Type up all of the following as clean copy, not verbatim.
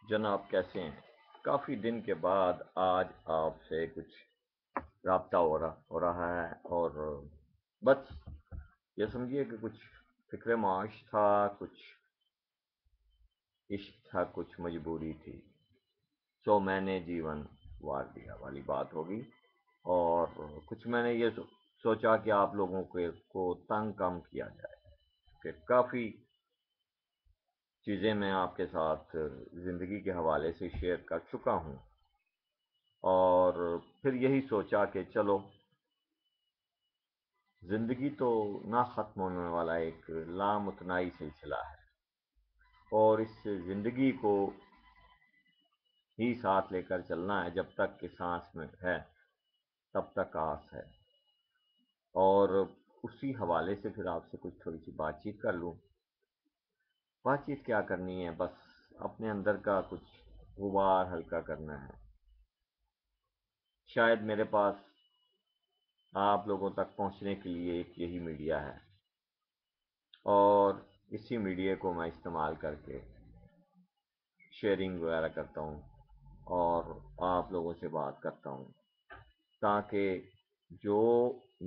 جناب کیسے ہیں؟ کافی دن کے بعد آج آپ سے کچھ رابطہ ہو رہا ہے اور بس یہ سمجھیے کہ کچھ فکر معاش تھا، کچھ عشق تھا، کچھ مجبوری تھی، سو میں نے جیون وار دیا والی بات ہوگی۔ اور کچھ میں نے یہ سوچا کہ آپ لوگوں کو تنگ کم کیا جائے کہ کافی چیزیں میں آپ کے ساتھ زندگی کے حوالے سے شیئر کر چکا ہوں، اور پھر یہی سوچا کہ چلو، زندگی تو نہ ختم ہونے والا ایک لامتناہی سلسلہ ہے، اور اس زندگی کو ہی ساتھ لے کر چلنا ہے۔ جب تک کہ سانس میں ہے تب تک آس ہے، اور اسی حوالے سے پھر آپ سے کچھ تھوڑی سی بات چیت کر لوں۔ بات چیت کیا کرنی ہے، بس اپنے اندر کا کچھ غبار ہلکا کرنا ہے۔ شاید میرے پاس آپ لوگوں تک پہنچنے کے لیے ایک یہی میڈیا ہے، اور اسی میڈیا کو میں استعمال کر کے شیئرنگ وغیرہ کرتا ہوں اور آپ لوگوں سے بات کرتا ہوں، تاکہ جو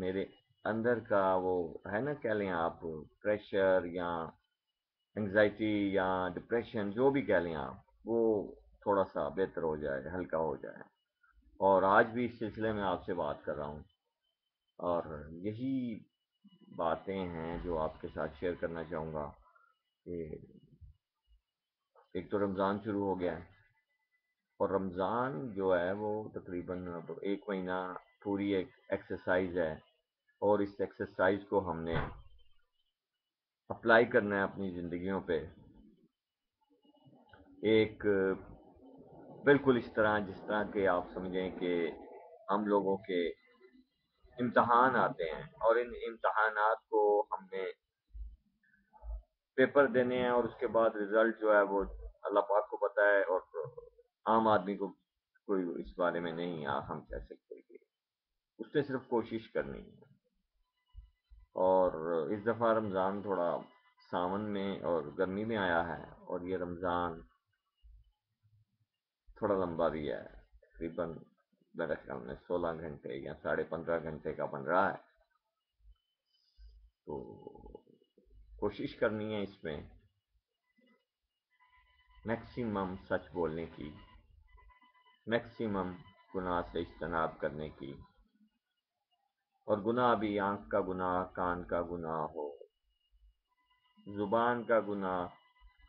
میرے اندر کا وہ ہے نا، کہہ لیں آپ پریشر یا انگزائٹی یا ڈپریشن، جو بھی کہہ لیں آپ، وہ تھوڑا سا بہتر ہو جائے، ہلکا ہو جائے۔ اور آج بھی اس سلسلے میں آپ سے بات کر رہا ہوں، اور یہی باتیں ہیں جو آپ کے ساتھ شیئر کرنا چاہوں گا کہ ایک تو رمضان شروع ہو گیا ہے، اور رمضان جو ہے وہ تقریباً اب ایک مہینہ پوری ایک ایکسرسائز ہے، اور اس ایکسرسائز کو ہم نے اپلائی کرنا ہے اپنی زندگیوں پہ، ایک بالکل اس طرح جس طرح کہ آپ سمجھیں کہ ہم لوگوں کے امتحان آتے ہیں، اور ان امتحانات کو ہم نے پیپر دینے ہیں، اور اس کے بعد رزلٹ جو ہے وہ اللہ پاک کو پتہ ہے، اور عام آدمی کو کوئی اس بارے میں نہیں ہم کہہ سکتے کہ اس نے صرف کوشش کرنی ہے۔ اور اس دفعہ رمضان تھوڑا ساون میں اور گرمی میں آیا ہے، اور یہ رمضان تھوڑا لمبا بھی ہے، تقریباً میرے خیال میں 16 گھنٹے یا 15.5 گھنٹے کا بن رہا ہے۔ تو کوشش کرنی ہے اس میں میکسیمم سچ بولنے کی، میکسیمم گناہ سے اجتناب کرنے کی، اور گناہ بھی آنکھ کا گناہ، کان کا گناہ ہو، زبان کا گناہ،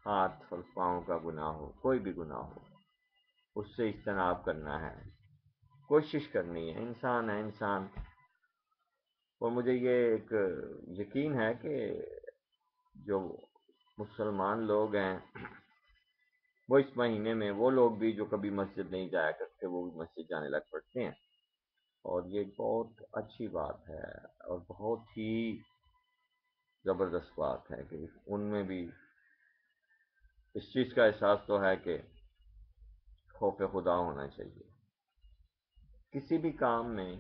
ہاتھ اور پاؤں کا گناہ ہو، کوئی بھی گناہ ہو، اس سے اجتناب کرنا ہے، کوشش کرنی ہے۔ انسان ہے انسان، اور مجھے یہ ایک یقین ہے کہ جو مسلمان لوگ ہیں وہ اس مہینے میں، وہ لوگ بھی جو کبھی مسجد نہیں جایا کرتے، وہ بھی مسجد جانے لگ پڑتے ہیں، اور یہ بہت اچھی بات ہے، اور بہت ہی زبردست بات ہے کہ ان میں بھی اس چیز کا احساس تو ہے کہ خوف خدا ہونا چاہیے۔ کسی بھی کام میں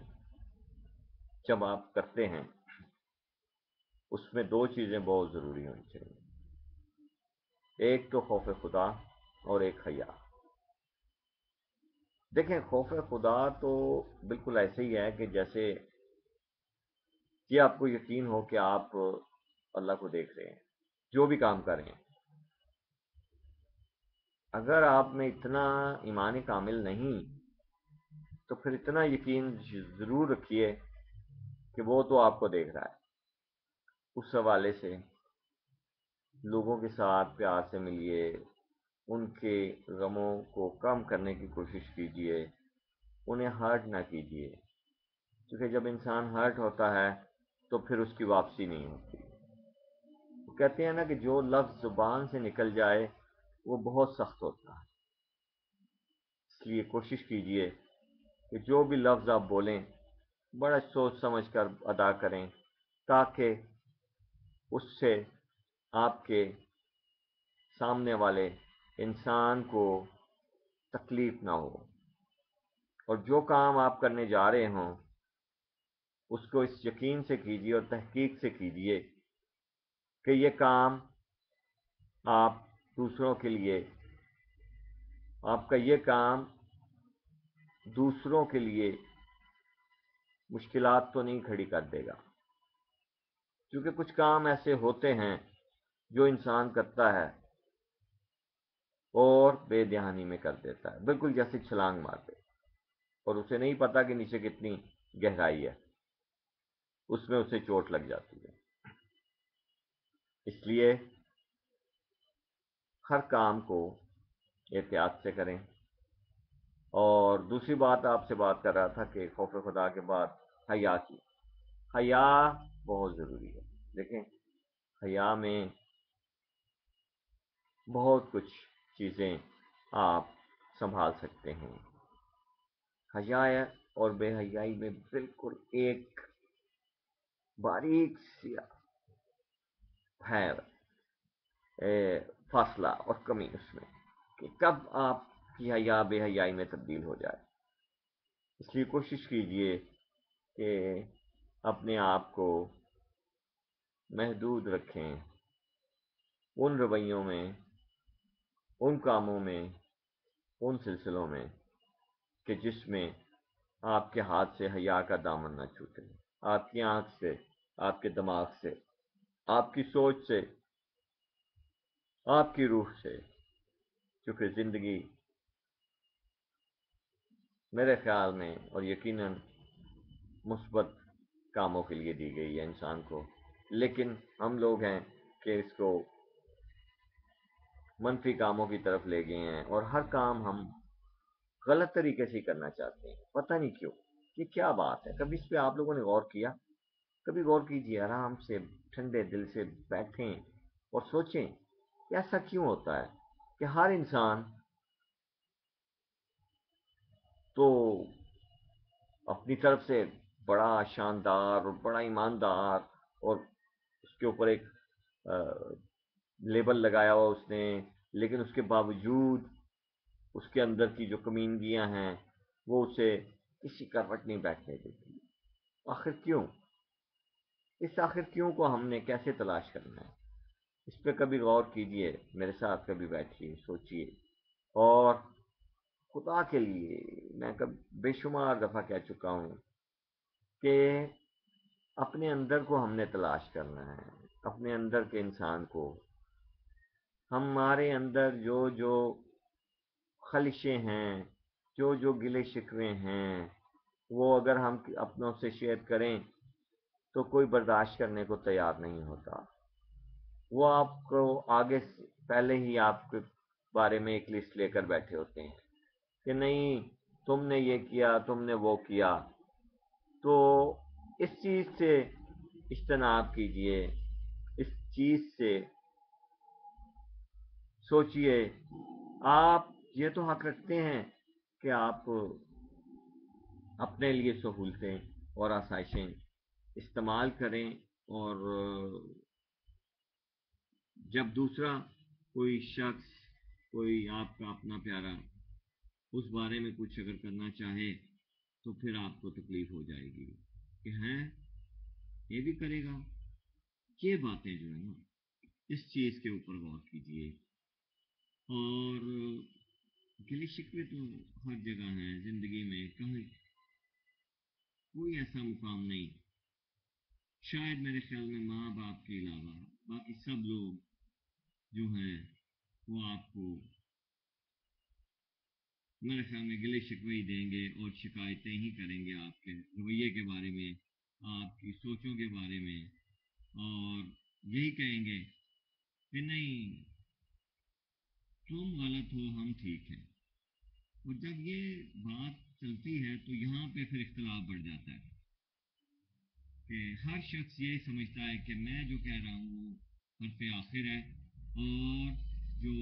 جب آپ کرتے ہیں، اس میں دو چیزیں بہت ضروری ہونی چاہیے، ایک تو خوف خدا اور ایک حیا۔ دیکھیں، خوف خدا تو بالکل ایسے ہی ہے کہ جیسے کہ آپ کو یقین ہو کہ آپ اللہ کو دیکھ رہے ہیں، جو بھی کام کر رہے ہیں۔ اگر آپ میں اتنا ایمان کامل نہیں، تو پھر اتنا یقین ضرور رکھیے کہ وہ تو آپ کو دیکھ رہا ہے۔ اس حوالے سے لوگوں کے ساتھ پیار سے ملیے، ان کے غموں کو کم کرنے کی کوشش کیجیے، انہیں ہرٹ نہ کیجیے، کیونکہ جب انسان ہرٹ ہوتا ہے تو پھر اس کی واپسی نہیں ہوتی۔ وہ کہتے ہیں نا کہ جو لفظ زبان سے نکل جائے وہ بہت سخت ہوتا ہے، اس لیے کوشش کیجیے کہ جو بھی لفظ آپ بولیں بڑا سوچ سمجھ کر ادا کریں، تاکہ اس سے آپ کے سامنے والے انسان کو تکلیف نہ ہو، اور جو کام آپ کرنے جا رہے ہوں اس کو اس یقین سے کیجیے اور تحقیق سے کیجیے کہ یہ کام آپ دوسروں کے لیے آپ کا یہ کام دوسروں کے لیے مشکلات تو نہیں کھڑی کر دے گا، کیونکہ کچھ کام ایسے ہوتے ہیں جو انسان کرتا ہے اور بے دھیانی میں کر دیتا ہے، بالکل جیسے چھلانگ مار دے، اور اسے نہیں پتا کہ نیچے کتنی گہرائی ہے، اس میں اسے چوٹ لگ جاتی ہے۔ اس لیے ہر کام کو احتیاط سے کریں۔ اور دوسری بات آپ سے بات کر رہا تھا کہ خوف خدا کے بعد حیا کی۔ حیا بہت ضروری ہے۔ دیکھیں، حیا میں بہت کچھ چیزیں آپ سنبھال سکتے ہیں۔ حیا اور بے حیائی میں بالکل ایک باریک سی ہے فاصلہ اور کمی اس میں، کہ کب آپ کی حیا بے حیائی میں تبدیل ہو جائے۔ اس لیے کوشش کیجئے کہ اپنے آپ کو محدود رکھیں ان رویوں میں، ان کاموں میں، ان سلسلوں میں کہ جس میں آپ کے ہاتھ سے حیا کا دامن نہ چھوٹے، آپ کی آنکھ سے، آپ کے دماغ سے، آپ کی سوچ سے، آپ کی روح سے، کیونکہ زندگی میرے خیال میں اور یقیناً مثبت کاموں کے لیے دی گئی ہے انسان کو، لیکن ہم لوگ ہیں کہ اس کو منفی کاموں کی طرف لے گئے ہیں، اور ہر کام ہم غلط طریقے سے کرنا چاہتے ہیں، پتہ نہیں کیوں۔ یہ کیا بات ہے؟ کبھی اس پہ آپ لوگوں نے غور کیا؟ کبھی غور کیجیے، آرام سے ٹھنڈے دل سے بیٹھیں اور سوچیں کہ ایسا کیوں ہوتا ہے کہ ہر انسان تو اپنی طرف سے بڑا شاندار اور بڑا ایماندار، اور اس کے اوپر ایک لیبل لگایا ہوا اس نے، لیکن اس کے باوجود اس کے اندر کی جو کمینگیاں ہیں وہ اسے کسی کروٹ نہیں بیٹھنے دیتی۔ آخر کیوں؟ اس آخر کیوں کو ہم نے کیسے تلاش کرنا ہے؟ اس پہ کبھی غور کیجئے، میرے ساتھ کبھی بیٹھیے، سوچئے۔ اور خدا کے لیے میں کب بے شمار دفعہ کہہ چکا ہوں کہ اپنے اندر کو ہم نے تلاش کرنا ہے، اپنے اندر کے انسان کو۔ ہمارے اندر جو جو خلشیں ہیں، جو جو گلے شکوے ہیں، وہ اگر ہم اپنوں سے شیئر کریں تو کوئی برداشت کرنے کو تیار نہیں ہوتا۔ وہ آپ کو آگے پہلے ہی آپ کے بارے میں ایک لسٹ لے کر بیٹھے ہوتے ہیں کہ نہیں، تم نے یہ کیا، تم نے وہ کیا۔ تو اس چیز سے اجتناب کیجئے، اس چیز سے سوچئے۔ آپ یہ تو حق رکھتے ہیں کہ آپ اپنے لیے سہولتیں اور آسائشیں استعمال کریں، اور جب دوسرا کوئی شخص، کوئی آپ کا اپنا پیارا اس بارے میں کچھ اگر کرنا چاہے تو پھر آپ کو تکلیف ہو جائے گی کہ ہیں یہ بھی کرے گا۔ یہ باتیں جو ہے نا، اس چیز کے اوپر غور کیجیے۔ اور گلے شکوے تو ہر جگہ ہیں زندگی میں، کہیں کوئی ایسا مقام نہیں، شاید میرے خیال میں ماں باپ کے علاوہ باقی سب لوگ جو ہیں وہ آپ کو میرے خیال میں گلے شکوے ہی دیں گے اور شکایتیں ہی کریں گے آپ کے رویے کے بارے میں، آپ کی سوچوں کے بارے میں، اور یہی کہیں گے کہ نہیں، تم غلط ہو، ہم ٹھیک ہیں۔ اور جب یہ بات چلتی ہے تو یہاں پہ پھر اختلاف بڑھ جاتا ہے کہ ہر شخص یہ سمجھتا ہے کہ میں جو کہہ رہا ہوں وہ حرف آخر ہے، اور جو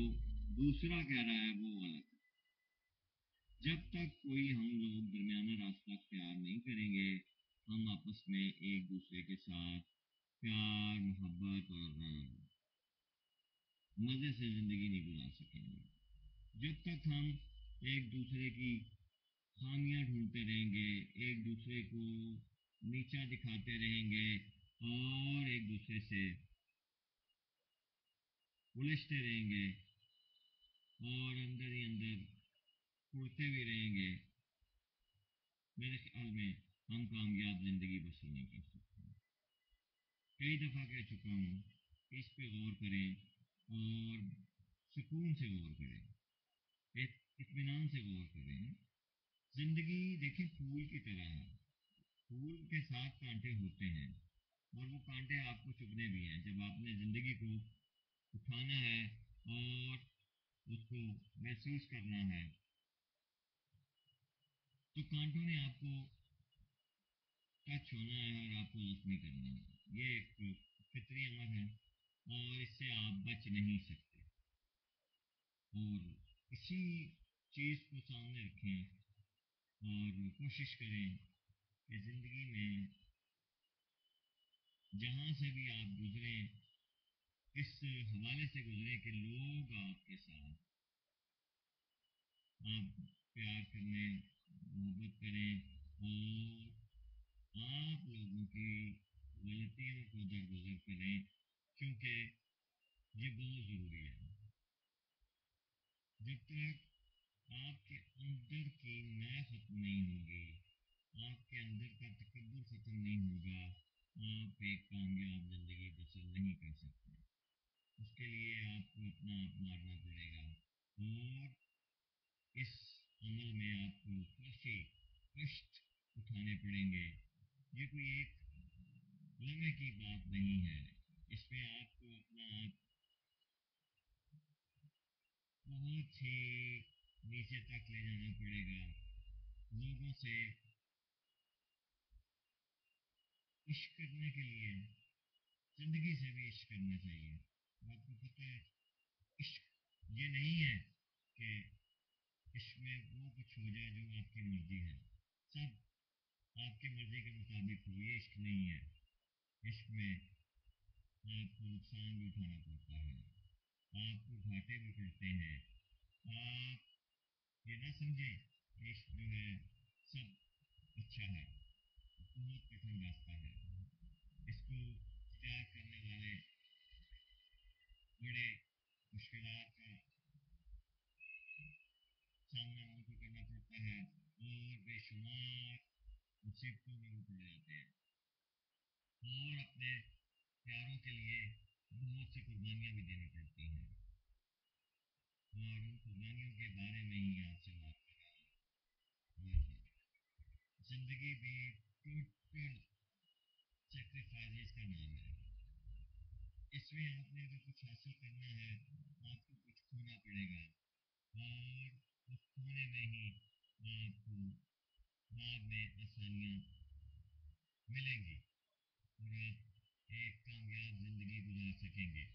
دوسرا کہہ رہا ہے وہ غلط ہے۔ جب تک کوئی ہم لوگ درمیانہ راستہ اختیار نہیں کریں گے، ہم آپس میں ایک دوسرے کے ساتھ پیار، محبت اور مزے سے زندگی نہیں گزار سکیں گے۔ جب تک ہم ایک دوسرے کی خامیاں ڈھونڈتے رہیں گے، ایک دوسرے کو نیچا دکھاتے رہیں گے، اور ایک دوسرے سے الجھتے رہیں گے، اور اندر ہی اندر اڑتے بھی رہیں گے، میرے خیال میں ہم کامیاب زندگی بسر نہیں کر سکتے. کئی دفعہ کہہ چکا ہوں کہ اس پہ غور کریں اور سکون سے غور کریں، ایک اطمینان سے غور کریں. زندگی دیکھیں پھول کی طرح ہے، پھول کے ساتھ کانٹے ہوتے ہیں اور وہ کانٹے آپ کو چبھنے بھی ہیں. جب آپ نے زندگی کو اٹھانا ہے اور اس کو محسوس کرنا ہے تو کانٹوں نے آپ کو ٹچ ہونا ہے اور آپ کو زخمی کرنا ہے. یہ ایک فطری عمل ہے اور اس سے آپ بچ نہیں سکتے. اور اسی چیز کو سامنے رکھیں اور کوشش کریں کہ زندگی میں جہاں سے بھی آپ گزریں اس حوالے سے گزریں کہ لوگ آپ کے ساتھ آپ پیار کریں، محبت کریں اور آپ لوگوں کی غلطیوں کو درگزر کریں، کیونکہ یہ بہت ضروری ہے. جب تک آپ کے اندر کی میں ختم نہیں ہوگی، آپ کے اندر کا تکبر ختم نہیں ہوگا، آپ ایک کامیاب زندگی بسر نہیں کر سکتے. اس کے لیے آپ کو اپنا آپ مارنا پڑے گا اور اس عمل میں آپ کو کافی کشٹ اٹھانے پڑیں گے. یہ کوئی ایک لمحے کی بات نہیں ہے، اس میں آپ کو اپنا آپ بہت ہی نیچے تک لے جانا پڑے گا. لوگوں سے عشق کرنے کے لیے زندگی سے بھی عشق کرنا چاہیے. آپ کو پتہ ہے عشق یہ نہیں ہے کہ عشق میں وہ کچھ ہو جائے جو آپ کی مرضی ہے، سب آپ کی مرضی کے مطابق ہو، یہ عشق نہیں ہے. عشق میں آپ کو نقصان بھی اٹھانا پڑتا ہے، آپ کو گھاٹے بھی پڑتے ہیں. آپ یہ نہ سمجھیں کہ عشق جو ہے سب اچھا ہے، بہت کٹھن راستہ ہے. اس کو اختیار کرنے والے بڑے مشکلات کا سامنا ان کو کرنا پڑتا ہے اور بے شمار مصیبتوں میں وہ پڑ جاتے ہیں اور اپنے پیاروں کے لیے بہت سی قربانیاں بھی دینی پڑتی ہیں. اور ان قربانیوں کے بارے میں ہی آپ سے بات کر رہا ہوں. زندگی بھی ٹوٹل سیکریفائز کا نام ہے. اس میں آپ نے اگر کچھ حاصل کرنا ہے آپ کو کچھ کھونا پڑے گا اور اس کھونے میں ہی آپ کو بعد میں آسانیاں ملیں گی اور آپ ایک کامیاب زندگی گزار سکیں گے.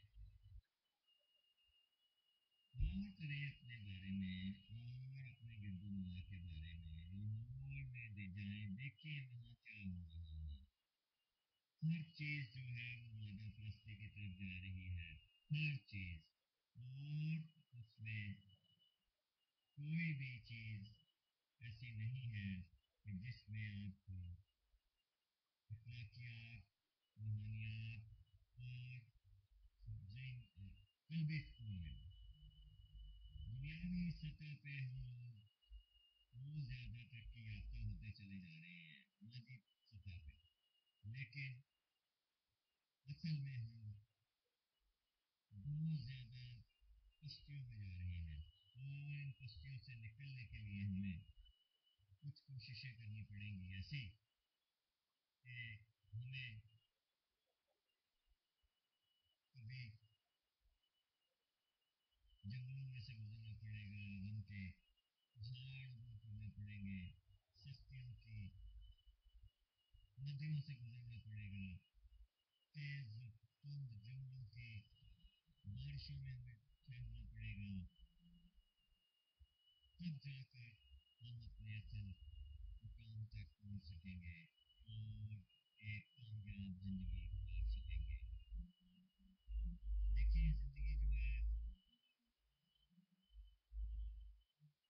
غور کریں اپنے بارے میں اور اپنے گرد و نواح کے بارے میں، ماحول میں دے جائیں، دیکھیں وہاں کیا ہو رہا ہے. ہر چیز جو ہے وہ مادہ پرستی کی طرف جا رہی ہے، ہر چیز. اور اس میں کوئی بھی چیز ایسی نہیں ہے کہ جس میں آپ کو اخلاقیات، روحانیات اور قلبی سکون ملے. دنیاوی سطح پہ ہم لوگ بہت زیادہ ترقی یافتہ ہوتے چلے جا رہے ہیں مادی سطح پہ، لیکن اصل میں ہم بہت زیادہ پستیوں میں جا رہے ہیں اور ان پستیوں سے نکلنے کے لیے ہمیں کچھ کوششیں کرنی پڑیں گی ایسی کہ ہمیں کبھی جنگلوں میں سے گزرنا پڑے گا، غم کے پہاڑ عبور کرنے پڑیں گے، سختیوں کی ندیوں سے گزرنا پڑے گا، تیز تند جنگلوں کی بارشوں میں ہمیں ٹھہرنا پڑے گا. تب جا کر ہم اپنے اصل مقام تک پہنچ سکیں گے اور ایک کامیاب زندگی گزار سکیں گے. دیکھیے زندگی جو ہے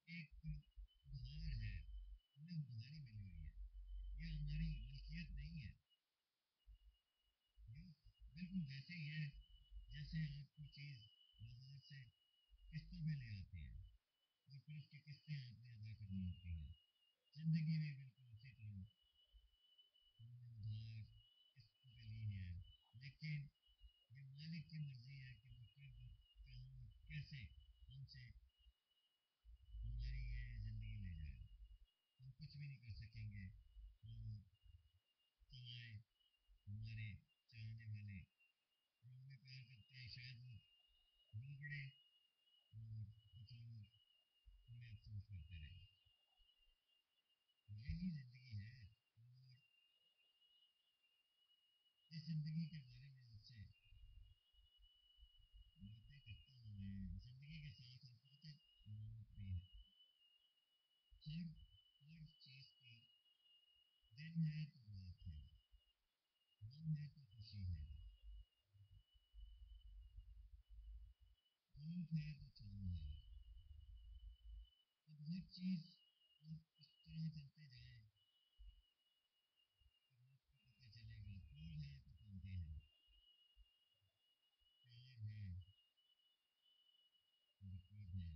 ایک بہار ہے، ہمیں بہار ہی ملی ہوئی ہے. یہ ہماری ملکیت نہیں ہے. یہ بالکل ویسے ہی ہے جیسے آپ کوئی چیز بازار سے قسطوں میں لے آتے ہیں اور پھر اس کی قسطیں آپ نے زندگی میں بالکل اسی طرح ہم نے ادھار قسطوں پہ لی ہے، لیکن یہ مالک کی مرضی ہے کہ وہ کب کہاں کیسے ہم سے ہماری یہ زندگی لے جائے. ہم کچھ بھی نہیں کر سکیں گے. ہم سوائے ہمارے چاہنے والے جو ہمیں پیار کرتے ہیں شاید وہ رو پڑے اور کچھ لوگ ہمیں افسوس کرتے رہے. یہی زندگی ہے. اور اس زندگی کے بارے میں آپ سے باتیں کرتا ہوں میں. زندگی کے ساتھ حقیقت موت بھی ہے. ہر چیز کی دن ہے تو رات ہے، غم ہے تو خوشی ہے، دھوپ ہے تو چھاؤں ہے. اب ہر چیز آپ اس طرح چلتے جائیں کہ آپ کو پتہ چلے گا. پھول ہے تو پودے ہیں، پیار ہے، ترکیب ہے،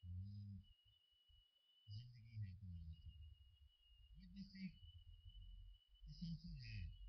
اور زندگی ہے تو موت ہے. یہ بس ایک تصور ہے.